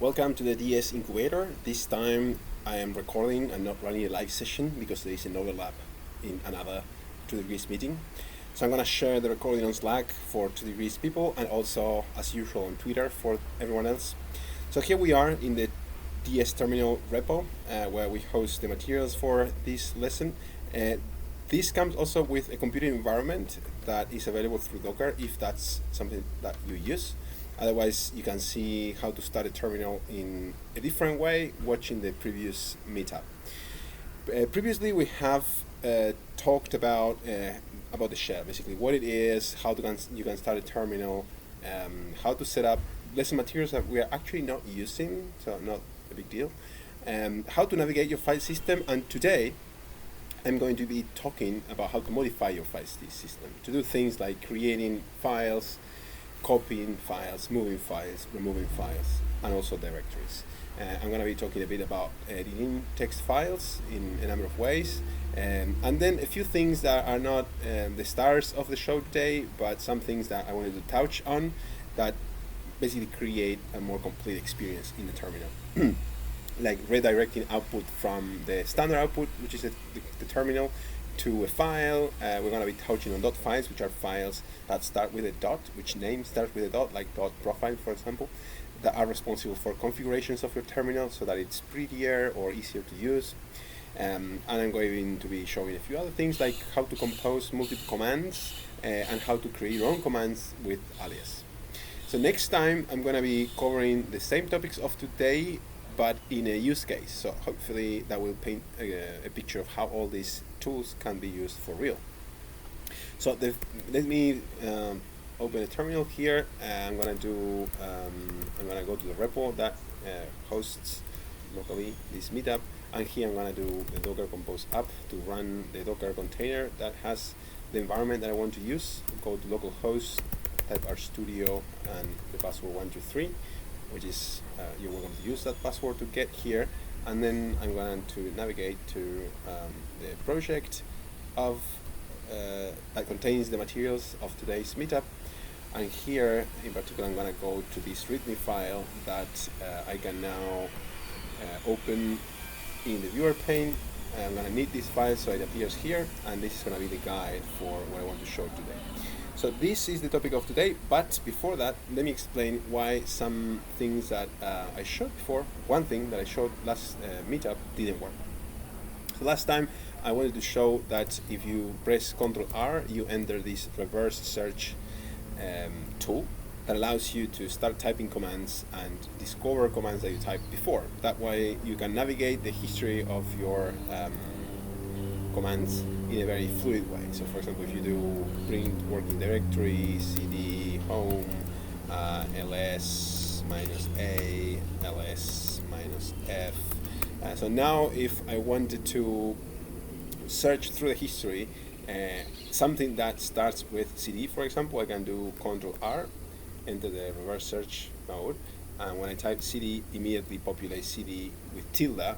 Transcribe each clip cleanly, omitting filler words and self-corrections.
Welcome to the DS Incubator. This time I am recording and not running a live session because there is an overlap in another 2 degrees meeting. So I'm going to share the recording on Slack for 2 degrees people and also, as usual, on Twitter for everyone else. So here we are in the DS Terminal repo where we host the materials for this lesson. This comes also with a computing environment that is available through Docker if that's something that you use. Otherwise, you can see how to start a terminal in a different way watching the previous meetup. Previously, we have talked about the shell, basically what it is, how you can start a terminal, how to set up lesson materials that we are actually not using, so not a big deal, how to navigate your file system, and today I'm going to be talking about how to modify your file system to do things like creating files, copying files, moving files, removing files, and also directories. I'm going to be talking a bit about editing text files in a number of ways, and then a few things that are not the stars of the show today, but some things that I wanted to touch on that basically create a more complete experience in the terminal. Like redirecting output from the standard output, which is the terminal, to a file. We're going to be touching on dot files, which are files that start with a dot, which name starts with a dot, like dot profile, for example, that are responsible for configurations of your terminal so that it's prettier or easier to use. And I'm going to be showing a few other things like how to compose multiple commands and how to create your own commands with alias. So next time I'm going to be covering the same topics of today, but in a use case. So hopefully that will paint a picture of how all these tools can be used for real. So let me open a terminal here. I'm gonna go to the repo that hosts locally this meetup, and here I'm gonna do the Docker Compose app to run the Docker container that has the environment that I want to use. Go to localhost, type RStudio and the password 123, which is you're welcome to use that password to get here, and then I'm going to navigate to the project of that contains the materials of today's meetup, and here in particular I'm going to go to this README file that I can now open in the viewer pane. I'm going to need this file so it appears here, and this is going to be the guide for what I want to show today. So this is the topic of today, but before that, let me explain why some things that I showed before, one thing that I showed last meetup didn't work. So last time I wanted to show that if you press Ctrl+R, you enter this reverse search tool that allows you to start typing commands and discover commands that you typed before. That way you can navigate the history of your commands in a very fluid way. So for example, if you do print working directory, cd, home, ls -a, ls -f. So now if I wanted to search through the history, something that starts with cd, for example, I can do Ctrl+R, enter the reverse search mode, and when I type cd, immediately populate cd with tilde.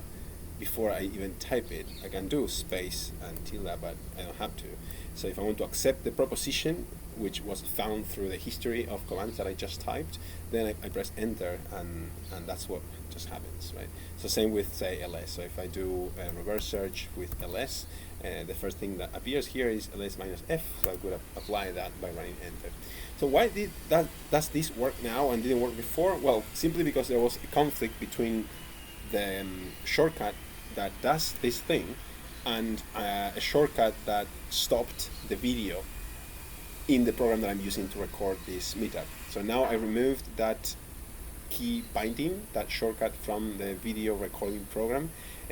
Before I even type it, I can do space and tilde, but I don't have to. So if I want to accept the proposition, which was found through the history of commands that I just typed, then I press enter, and that's what just happens, right? So same with, say, ls. So if I do a reverse search with ls, the first thing that appears here is ls -f, so I could apply that by running enter. So why does this work now and didn't work before? Well, simply because there was a conflict between the shortcut that does this thing and a shortcut that stopped the video in the program that I'm using to record this meetup. So now I removed that key binding, that shortcut from the video recording program,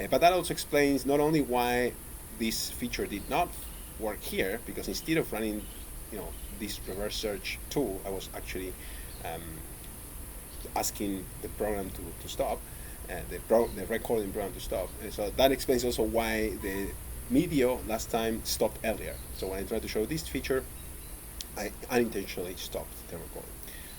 but that also explains not only why this feature did not work here, because instead of running this reverse search tool, I was actually asking the program to stop, the recording program to stop. And so that explains also why the video last time stopped earlier. So when I tried to show this feature, I unintentionally stopped the recording.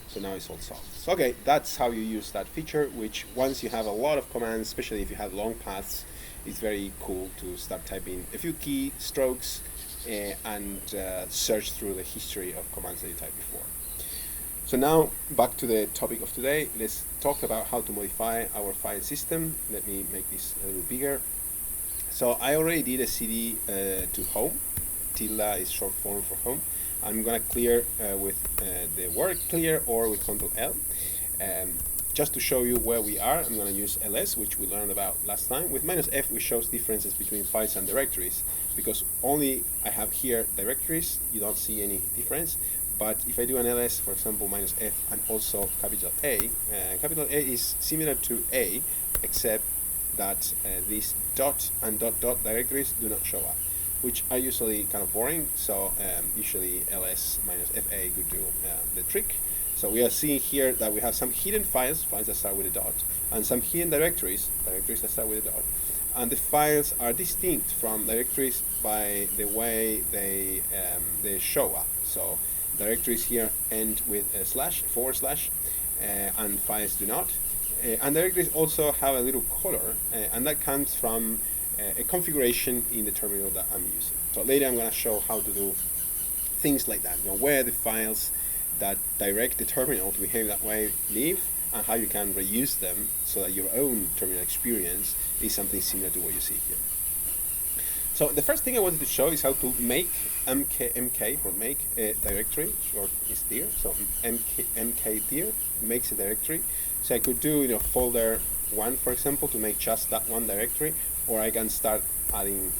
So now it's all solved. So okay, that's how you use that feature, which once you have a lot of commands, especially if you have long paths, it's very cool to start typing a few keystrokes and search through the history of commands that you typed before. So now back to the topic of today. Let's talk about how to modify our file system. Let me make this a little bigger. So I already did a cd to home. Tilde is short form for home. I'm gonna clear with the word clear or with Ctrl L. Just to show you where we are, I'm going to use ls, which we learned about last time. With -f, which shows differences between files and directories, because only I have here directories, you don't see any difference. But if I do an ls, for example, -f and also capital A is similar to A, except that these dot and dot dot directories do not show up, which are usually kind of boring. So usually ls -fa could do the trick. So we are seeing here that we have some hidden files that start with a dot, and some hidden directories that start with a dot. And the files are distinct from directories by the way they show up. So directories here end with a slash, /, and files do not. And directories also have a little color, and that comes from a configuration in the terminal that I'm using. So later I'm going to show how to do things like that, where the files that direct the terminal to behave that way live, and how you can reuse them so that your own terminal experience is something similar to what you see here. So the first thing I wanted to show is how to make mk for make a directory, short is dir. So mk dir makes a directory. So I could do folder 1, for example, to make just that one directory, or I can start adding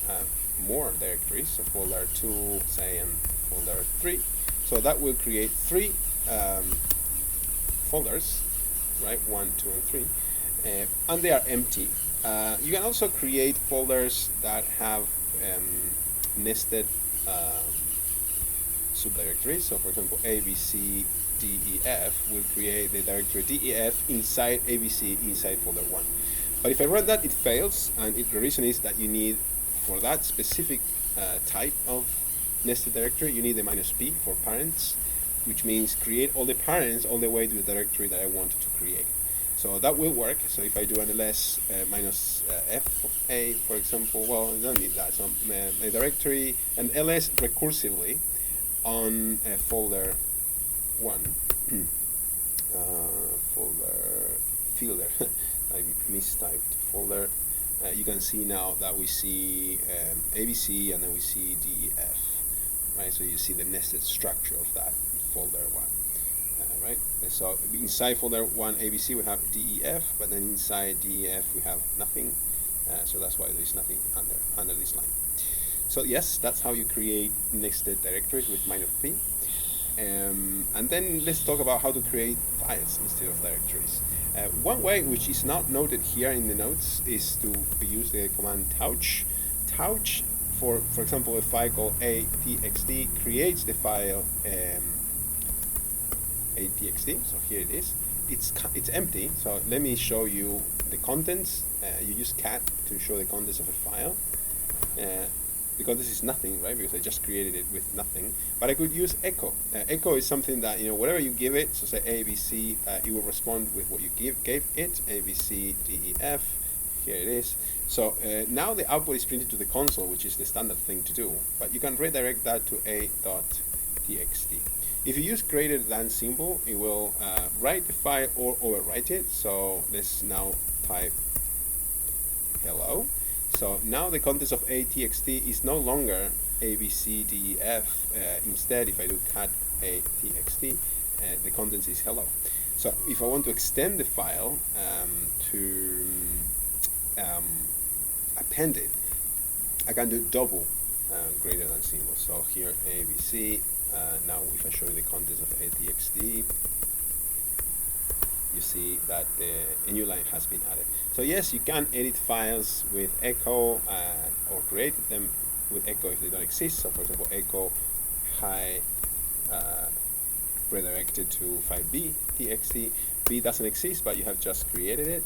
more directories. So folder 2, say, and folder 3. So that will create 3 folders, right? 1, 2, and 3, and they are empty. You can also create folders that have nested subdirectories. So, for example, ABC DEF will create the directory DEF inside ABC inside folder 1. But if I run that, it fails, and the reason is that you need, for that specific type of nested directory, you need the -p for parents, which means create all the parents all the way to the directory that I wanted to create. So that will work. So if I do an ls -f of a, for example, well, I don't need that. So a directory, an ls recursively on folder 1, folder fielder, I mistyped folder. You can see now that we see ABC and then we see DEF. Right, so you see the nested structure of that folder 1, right? And so inside folder 1 ABC we have DEF, but then inside DEF we have nothing. So that's why there's nothing under this line. So yes, that's how you create nested directories with -p. And then let's talk about how to create files instead of directories. One way, which is not noted here in the notes, is to use the command touch. Touch, for example, a file called atxt creates the file atxt. So here it is. It's empty. So let me show you the contents. You use cat to show the contents of a file. The contents is nothing, right? Because I just created it with nothing. But I could use echo. Echo is something that whatever you give it. So say ABC, it will respond with what you gave it. ABC DEF. Here it is. So now the output is printed to the console, which is the standard thing to do. But you can redirect that to a.txt. If you use greater than symbol, it will write the file or overwrite it. So let's now type hello. So now the contents of atxt is no longer abcdef. Instead, if I do cat atxt, the contents is hello. So if I want to extend the file to append it, I can do double greater than symbol. So here ABC. Now if I show you the contents of atxt, you see that a new line has been added. So yes, you can edit files with echo or create them with echo if they don't exist. So for example, echo hi redirected to file b txt. B doesn't exist, but you have just created it.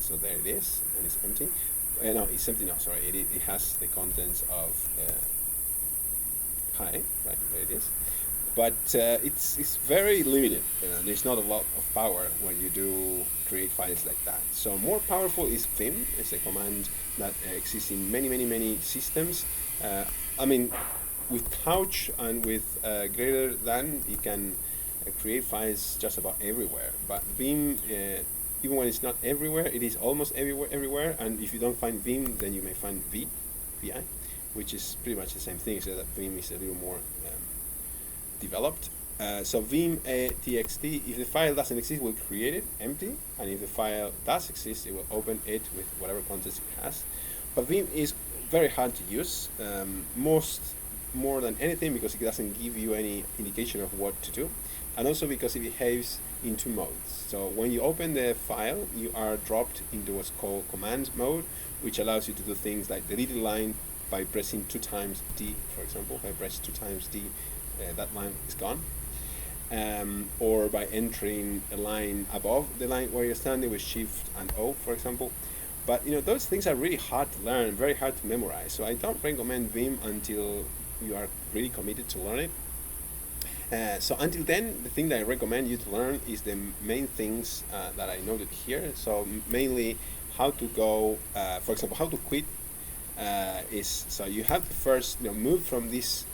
So there it is, and it's empty. No, it's empty. No, sorry. It has the contents of hi. Right there it is. But it's very limited. There's not a lot of power when you do create files like that. So more powerful is vim. It's a command that exists in many systems. I mean, with couch and with greater than, you can create files just about everywhere. But Vim, even when it's not everywhere, it is almost everywhere. And if you don't find Vim, then you may find VI, which is pretty much the same thing, so that Vim is a little more developed. So Vim txt, if the file doesn't exist, we'll create it empty, and if the file does exist, it will open it with whatever contents it has. But Vim is very hard to use, more than anything because it doesn't give you any indication of what to do, and also because it behaves in two modes. So when you open the file, you are dropped into what's called command mode, which allows you to do things like delete a line by pressing 2 times D, for example. If I press 2 times D, that line is gone. Or by entering a line above the line where you're standing with Shift and O, for example. But those things are really hard to learn, very hard to memorize. So I don't recommend Vim until you are really committed to learn it. So until then, the thing that I recommend you to learn is the main things that I noted here. So mainly how to go, for example, how to quit so you have to first move from this.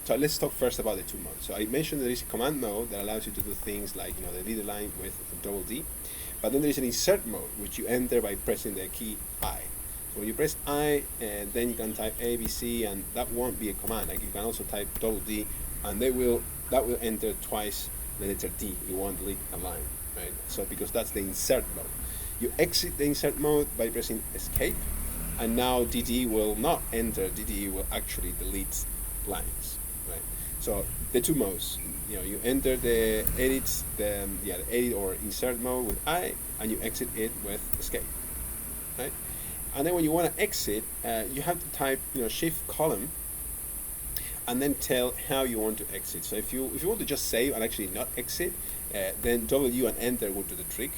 So let's talk first about the two modes. So I mentioned there is a command mode that allows you to do things like delete a line with double D, but then there is an insert mode which you enter by pressing the key I. So when you press I, then you can type A, B, C, and that won't be a command. Like you can also type double D, and that will enter twice the letter D. You won't delete a line, right? So because that's the insert mode. You exit the insert mode by pressing Escape, and now DD will not enter. DD will actually delete lines, right? So the two modes. You enter the edit, the edit or insert mode with I, and you exit it with Escape, right? And then when you want to exit, you have to type Shift column, and then tell how you want to exit. So if you want to just save and actually not exit, then W and Enter will do the trick.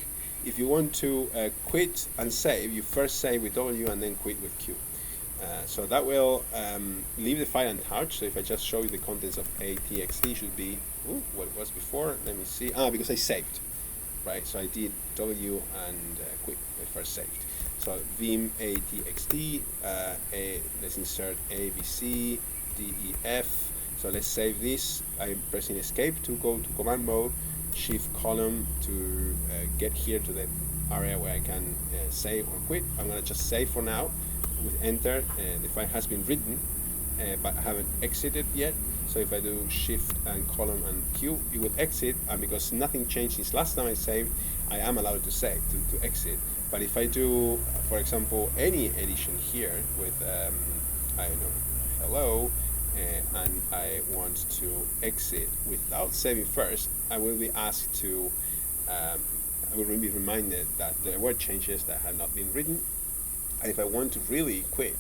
If you want to quit and save, you first save with W and then quit with Q. So that will leave the file untouched. So if I just show you the contents of ATXT, should be what it was before. Let me see. Because I saved, right? So I did W and quit. I first saved. So Vim ATXT. Let's insert A, B, C, D, E, F. So let's save this. I'm pressing Escape to go to command mode. Shift column to get here to the area where I can save or quit. I'm gonna just save for now with Enter. The file has been written, but I haven't exited yet. So if I do Shift and column and Q, it will exit. And because nothing changed since last time I saved, I am allowed to save to exit. But if I do, for example, any edition here with I don't know, hello, and I want to exit without saving first, I will be asked to, I will be reminded that there were changes that had not been written. And if I want to really quit,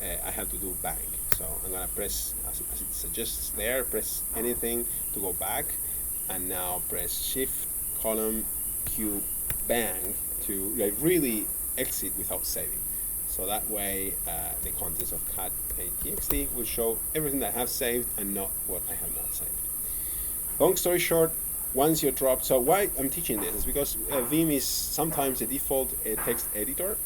I have to do bang. So I'm gonna press, as it suggests there, press anything to go back, and now press Shift, column, Q, bang to really exit without saving. So that way, the contents of cat.txt will show everything that I have saved and not what I have not saved. Long story short, once you're dropped, so why I'm teaching this is because Vim is sometimes the default text editor,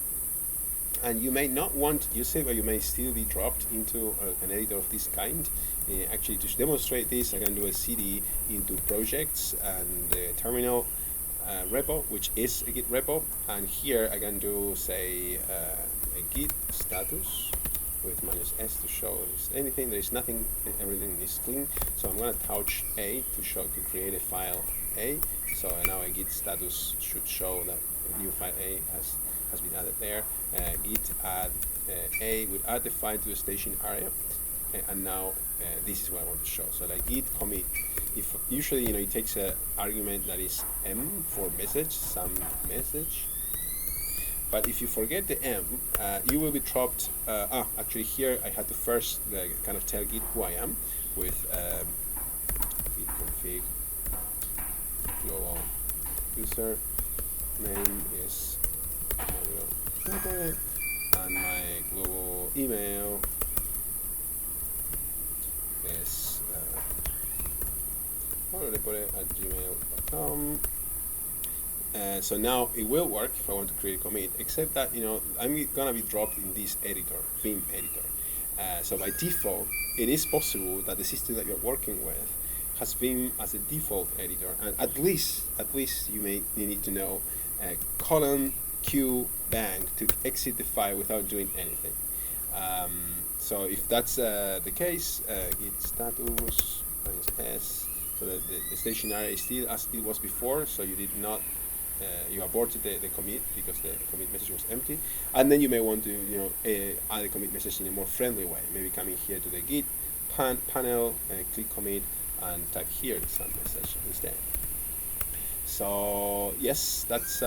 and you may not want to use it, but you may still be dropped into an editor of this kind. Actually, to demonstrate this, I can do a CD into projects and the terminal repo, which is a Git repo, and here I can do, say, a Git status with -s to show if there's anything. There is nothing, everything is clean. So I'm going to touch A to create a file A. So now a Git status should show that a new file A has been added there. Git add A will add the file to the station area, and now this is what I want to show. So like git commit. If usually it takes an argument that is M for message, some message. But if you forget the M, you will be dropped. Actually here I had to first kind of tell Git who I am with git config global user name is and my global email is at gmail.com. So now it will work if I want to create a commit, except that I'm gonna be dropped in this editor, Vim editor. So by default, it is possible that the system that you're working with has Vim as a default editor, and at least you need to know column Q bang to exit the file without doing anything. So if that's the case, git status -s, so that the stationary is still as it was before, so you did not you aborted the commit because the commit message was empty, and then you may want to add a commit message in a more friendly way, maybe coming here to the git panel, click commit, and type here some message instead. So yes, that's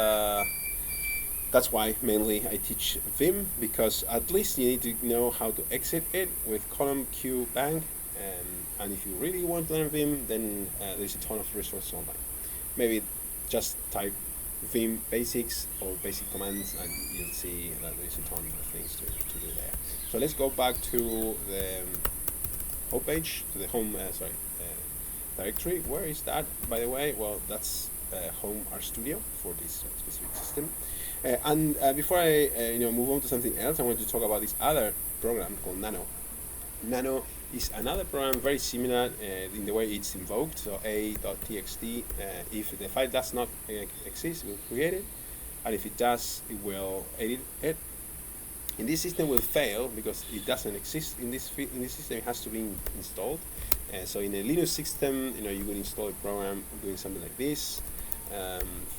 why mainly I teach Vim, because at least you need to know how to exit it with column Q bang, and if you really want to learn Vim, then there's a ton of resources online. Maybe just type Vim basics or basic commands, and you'll see that there's a ton of things to do there. So let's go back to the home page, to the home directory. Where is that, by the way? Well, that's Home RStudio for this specific system. And before I move on to something else, I want to talk about this other program called Nano. Nano is another program very similar in the way it's invoked. So a.txt, if the file does not exist, it will create it, and if it does, it will edit it. In this system, will fail because it doesn't exist in this system. It has to be installed. So in a Linux system, you will install a program doing something like this.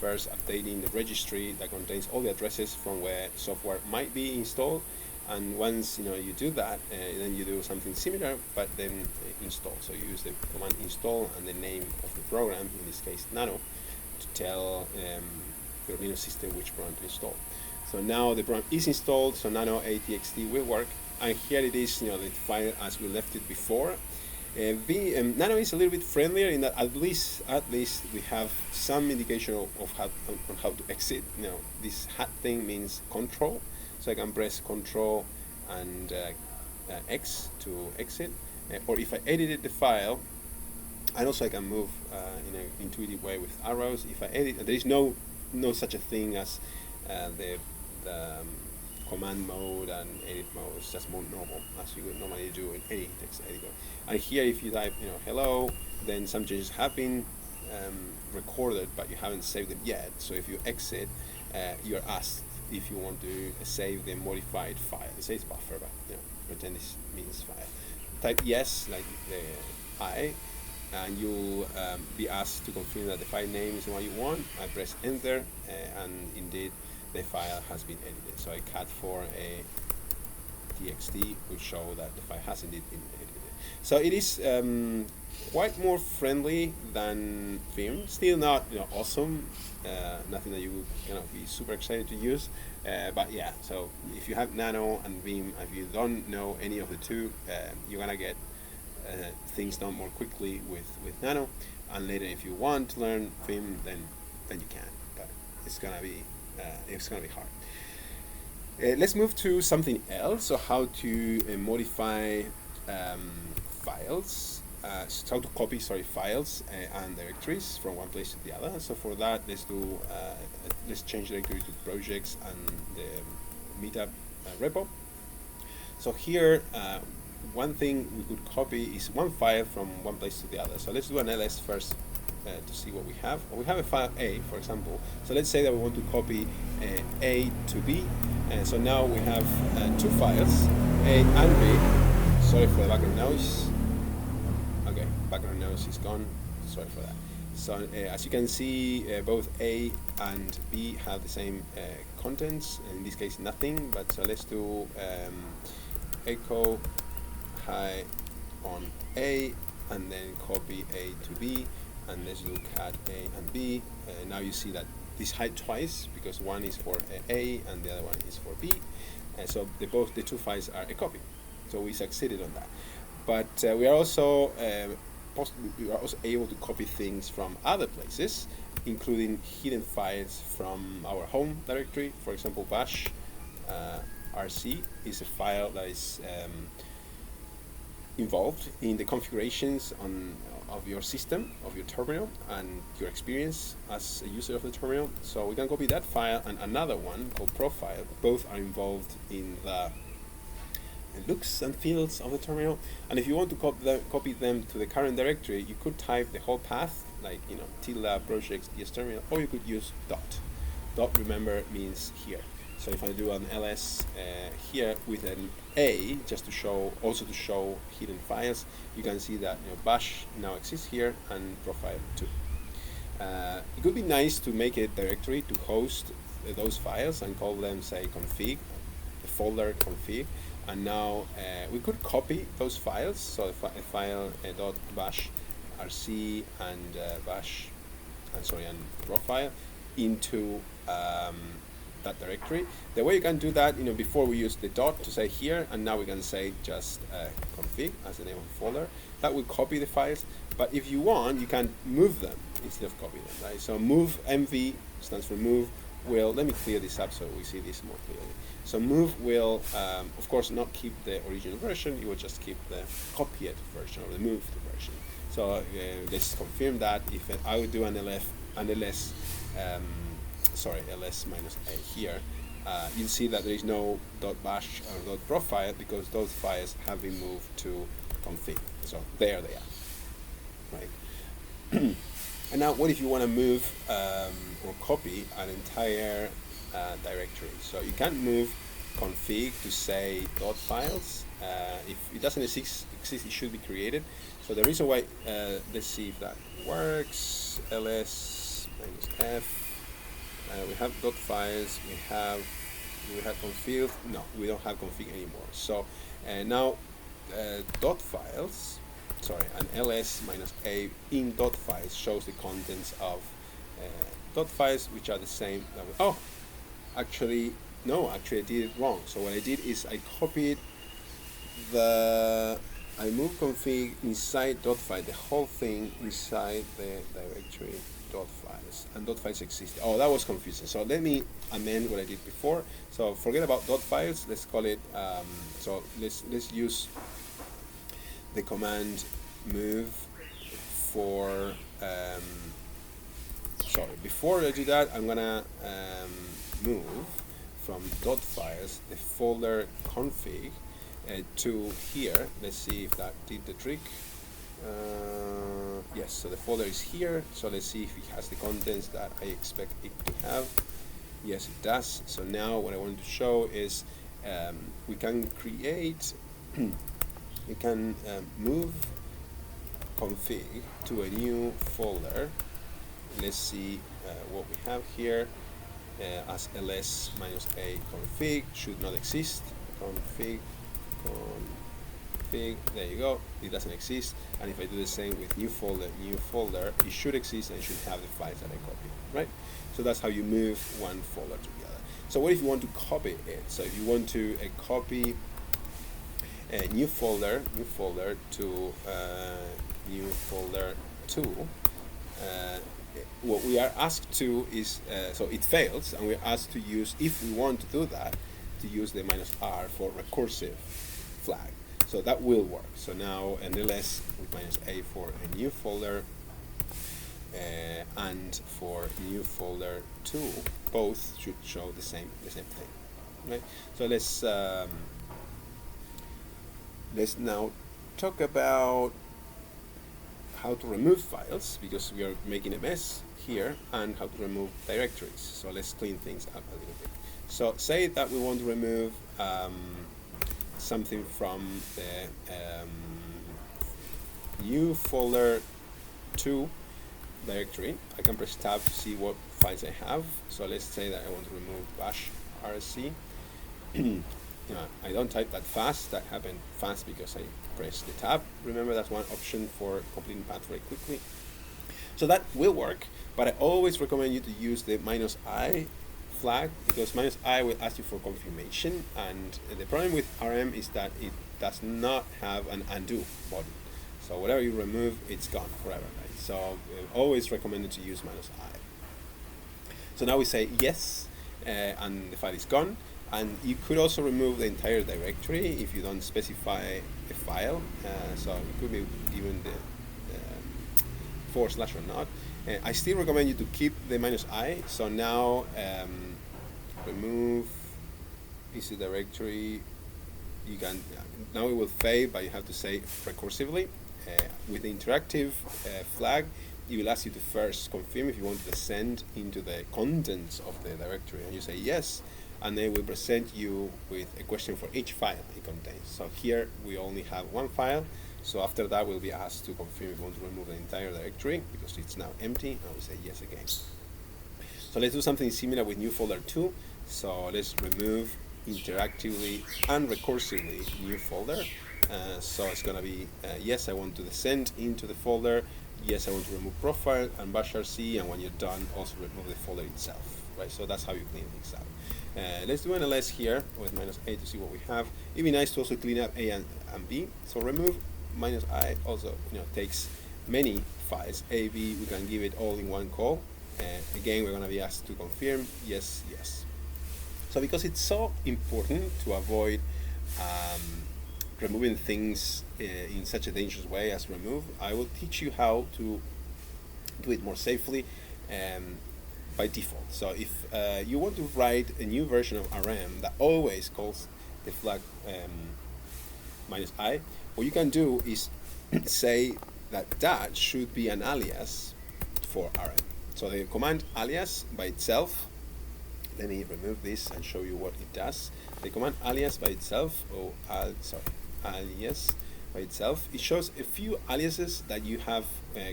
First, updating the registry that contains all the addresses from where software might be installed, and once you do that, then you do something similar, but then install. So you use the command install and the name of the program, in this case Nano, to tell your Linux system which program to install. So now the program is installed, so nano a.txt will work, and here it is, the file as we left it before. Nano is a little bit friendlier in that at least we have some indication of how to exit. This hat thing means control, so I can press control and X to exit, or if I edited the file, and also I can move in an intuitive way with arrows. If I edit, there is no such a thing as the command mode and edit mode. It's just more normal, as you would normally do in any text editor. And here, if you type hello, then some changes have been recorded, but you haven't saved them yet. So if you exit, you're asked if you want to save the modified file. It says buffer, but pretend this means file. Type yes, like the I, and you'll be asked to confirm that the file name is the one you want. I press enter, and indeed the file has been edited. So I cat for a txt will show that the file has indeed been edited. So it is quite more friendly than Vim. Still not awesome. Nothing that you would be super excited to use. But yeah. So if you have Nano and Vim, if you don't know any of the two, you're gonna get things done more quickly with Nano. And later, if you want to learn Vim, then you can. But it's gonna be hard. Let's move to something else. So how to modify files, how to copy files and directories from one place to the other. So for that, let's change directory to projects and the meetup repo. So here, one thing we could copy is one file from one place to the other. So let's do an ls first to see what we have. We have a file A, for example. So let's say that we want to copy A to B. So now we have two files, A and B. Sorry for the background noise. Okay, background noise is gone. Sorry for that. So as you can see, both A and B have the same contents. In this case, nothing. But so let's do echo hi on A, and then copy A to B. And let's look at A and B. Now you see that this hide twice because one is for A and the other one is for B. So the two files are a copy. So we succeeded on that. But we are also able to copy things from other places, including hidden files from our home directory. For example, bash rc is a file that is involved in the configurations of your system, of your terminal, and your experience as a user of the terminal. So we can copy that file and another one called profile. Both are involved in the looks and feels of the terminal. And if you want to copy them to the current directory, you could type the whole path, like tilde projects ds terminal, or you could use dot. Dot, remember, means here. So if I do an ls here with an a, just to show, hidden files, you can see that bash now exists here and profile too. It could be nice to make a directory to host those files and call them, say, config, the folder config, and now we could copy those files. So a file dot bash rc and bash, and profile into that directory. The way you can do that, before we used the dot to say here, and now we can say just config as the name of the folder. That will copy the files, but if you want, you can move them instead of copy them, right? So move mv stands for move. Let me clear this up so we see this more clearly. So move will, of course, not keep the original version. You will just keep the copied version or the moved version. So let's confirm that. If I would do an ls minus a here, you'll see that there is no .bash or .profile because those files have been moved to config. So there they are, right? And now, what if you want to move or copy an entire directory? So you can't move config to say .files. If it doesn't exist, it should be created. So the reason why, let's see if that works. ls minus f. We have .files. We have config. No, we don't have config anymore. So now .files. Sorry, an ls minus a in .files shows the contents of .files, which are the same. Actually I did it wrong. So what I did is I copied I moved config inside .file, the whole thing inside the directory .files, and .files existed. Oh, that was confusing. So let me amend what I did before. So forget about .files. Let's call it. So let's use the command move for. Sorry. Before I do that, I'm gonna move from .files the folder config to here. Let's see if that did the trick. Yes, so the folder is here. So let's see if it has the contents that I expect it to have. Yes, it does. So now what I want to show is we can create, we can move config to a new folder. Let's see what we have here as ls minus a config should not exist. Config, there you go, it doesn't exist. And if I do the same with new folder, it should exist and it should have the files that I copied, right? So that's how you move one folder together. So what if you want to copy it? So if you want to copy a new folder to new folder 2, what we are asked to is, so it fails, and we're asked to use, if we want to do that, to use the -r for recursive flag. So that will work. So now an ls with -a for a new folder and for new folder 2, both should show the same thing, right? So let's now talk about how to remove files, because we are making a mess here, and how to remove directories. So let's clean things up a little bit. So say that we want to remove something from the new folder 2 directory. I can press tab to see what files I have. So let's say that I want to remove bash rc. I don't type that fast. That happened fast because I pressed the tab. Remember, that's one option for completing path very quickly. So that will work, but I always recommend you to use the -i flag, because -i will ask you for confirmation, and the problem with RM is that it does not have an undo button. So whatever you remove, it's gone forever, right? So always recommended to use -i. So now we say yes, and the file is gone. And you could also remove the entire directory if you don't specify a file. So it could be given the / or not. I still recommend you to keep the -i. So now remove is the directory you can now it will fade, but you have to say recursively. With the interactive flag, it will ask you to first confirm if you want to descend into the contents of the directory, and you say yes, and then it will present you with a question for each file it contains. So here we only have one file, so after that we'll be asked to confirm if we want to remove the entire directory because it's now empty, and we say yes again. So let's do something similar with new folder 2. So let's remove interactively and recursively new folder. So it's going to be yes, I want to descend into the folder, yes, I want to remove profile and bash rc, and when you're done also remove the folder itself, right? So that's how you clean things out. Let's do an ls here with -a to see what we have. It'd be nice to also clean up a and b. So remove -i also takes many files. A, b, we can give it all in one call. Again, we're going to be asked to confirm yes, yes. So because it's so important to avoid removing things in such a dangerous way as remove, I will teach you how to do it more safely by default. So if you want to write a new version of RM that always calls the flag -i, what you can do is say that that should be an alias for RM. So the command alias by itself, let me remove this and show you what it does. The command alias by itself, alias by itself, it shows a few aliases that you have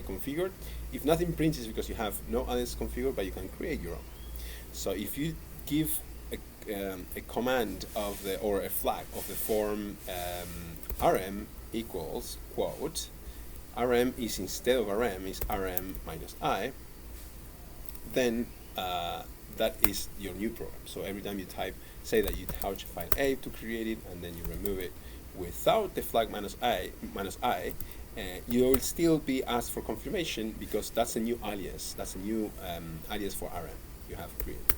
configured. If nothing prints, it's because you have no alias configured, but you can create your own. So if you give a command of the or a flag of the form rm equals quote, rm is instead of rm is rm -i, then that is your new program. So every time you type, say that you touch file A to create it, and then you remove it without the flag -i, you will still be asked for confirmation because that's a new alias. That's a new alias for RM you have created.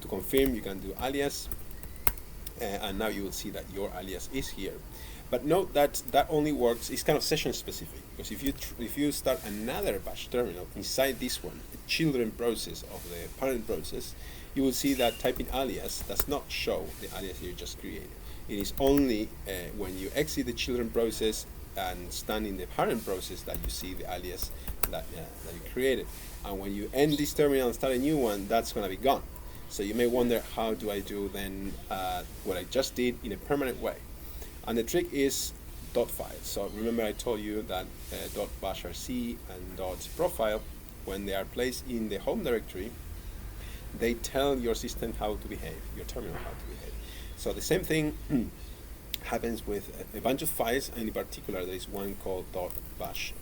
To confirm, you can do alias, and now you will see that your alias is here. But note that that only works, it's kind of session specific, because if you start another bash terminal inside this one, the children process of the parent process, you will see that typing alias does not show the alias you just created. It is only when you exit the children process and stand in the parent process that you see the alias that you created. And when you end this terminal and start a new one, that's going to be gone. So you may wonder, how do I do then what I just did in a permanent way? And the trick is .file. So remember I told you that .bashrc and .profile, when they are placed in the home directory, they tell your system how to behave, your terminal how to behave. So the same thing happens with a bunch of files, and in particular there is one called bash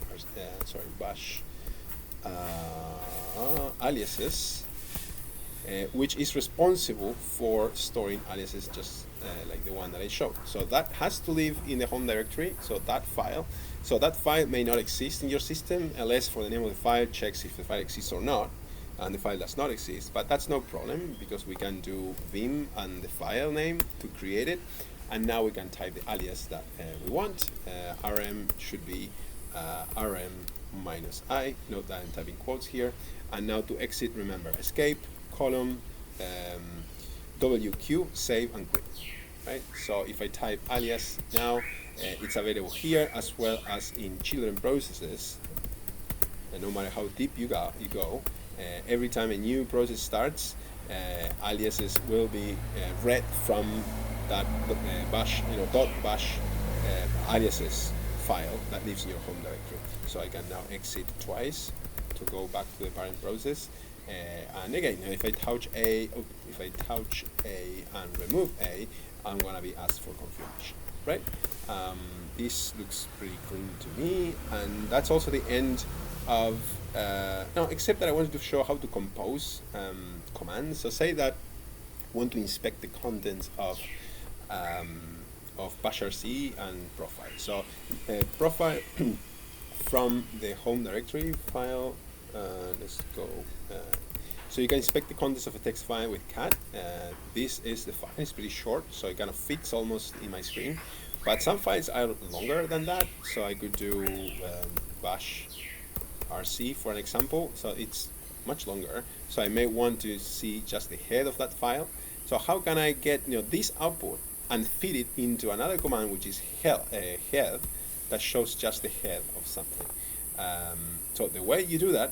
aliases, which is responsible for storing aliases just like the one that I showed. So that has to live in the home directory, so that file may not exist in your system unless for the name of the file checks if the file exists or not, and the file does not exist, but that's no problem because we can do vim and the file name to create it, and now we can type the alias that we want. RM should be rm -i, note that I'm typing quotes here, and now to exit, remember escape, column, WQ, save and quit, right? So if I type alias now, it's available here as well as in children processes, and no matter how deep you go, every time a new process starts, aliases will be read from that bash, .bash aliases file that lives in your home directory. So I can now exit twice to go back to the parent process. And again, if I touch A and remove A, I'm gonna be asked for confirmation, right? This looks pretty clean to me, and that's also the end of no, except that I wanted to show how to compose commands. So say that I want to inspect the contents of bashrc and profile. So profile from the home directory file. Let's go. So you can inspect the contents of a text file with cat. This is the file. It's pretty short, so it kind of fits almost in my screen. But some files are longer than that, so I could do bash rc for an example. So it's much longer. So I may want to see just the head of that file. So how can I get this output and feed it into another command, which is head, that shows just the head of something. So the way you do that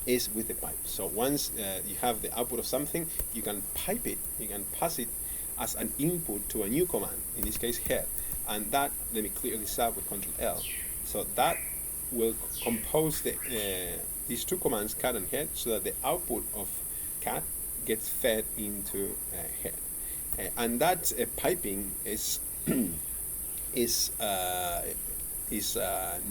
is with the pipe. So once you have the output of something, you can pipe it, you can pass it as an input to a new command, in this case head. And that, let me clear this up with Control L. So that will compose these two commands, cat and head, so that the output of cat gets fed into head. And that piping is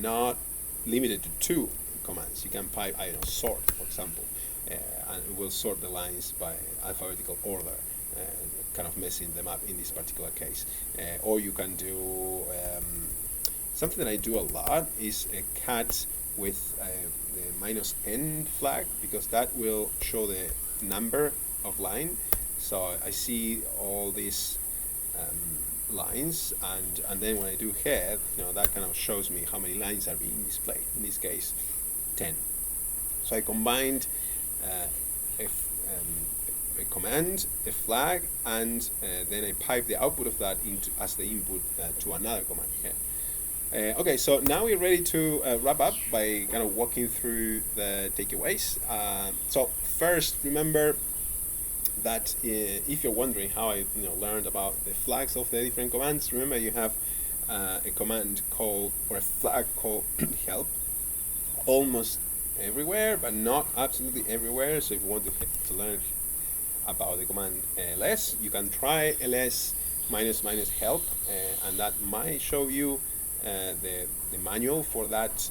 not limited to two commands. You can pipe, I don't know, sort, for example, and it will sort the lines by alphabetical order, kind of messing them up in this particular case. Or you can do something that I do a lot is a cat with the -n flag, because that will show the number of line. So I see all these lines, and then when I do head, that kind of shows me how many lines are being displayed. In this case, 10. So I combined a command, a flag, and then I pipe the output of that into as the input to another command. Okay, so now we're ready to wrap up by kind of walking through the takeaways. So first, remember that if you're wondering how I learned about the flags of the different commands, remember you have a command called, or a flag called help, almost everywhere, but not absolutely everywhere. So if you want to learn about the command ls, you can try ls -- help, and that might show you the manual for that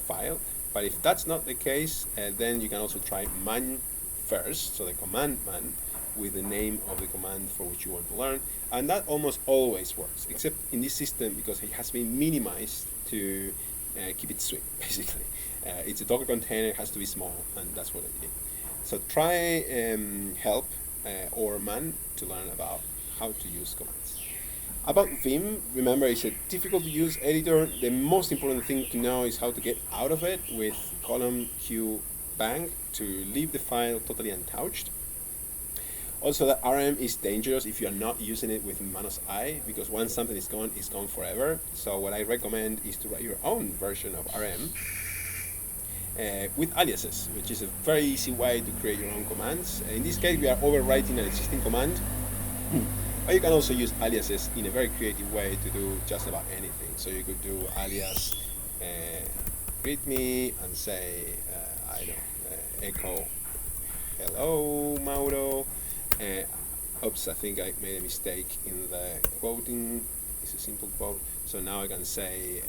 file. But if that's not the case, then you can also try man first, so the command man, with the name of the command for which you want to learn, and that almost always works, except in this system because it has been minimized to keep it sweet, basically. It's a Docker container, it has to be small, and that's what I did. So try help or man to learn about how to use commands. About Vim, remember it's a difficult to use editor. The most important thing to know is how to get out of it with column q bang to leave the file totally untouched. Also, that RM is dangerous if you're not using it with -i, because once something is gone, it's gone forever. So what I recommend is to write your own version of RM with aliases, which is a very easy way to create your own commands. In this case, we are overwriting an existing command, but you can also use aliases in a very creative way to do just about anything. So you could do alias greet me and say, I don't know, echo hello Mauro. Oops, I think I made a mistake in the quoting. It's a simple quote. So now I can say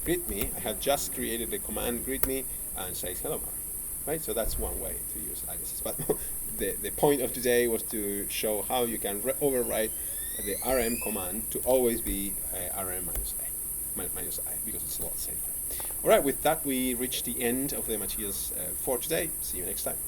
greet me. I have just created the command greet me and says hello Mauro. Right? So that's one way to use aliases. But the point of today was to show how you can overwrite the RM command to always be RM minus I, because it's a lot safer. All right, with that we reach the end of the materials for today. See you next time.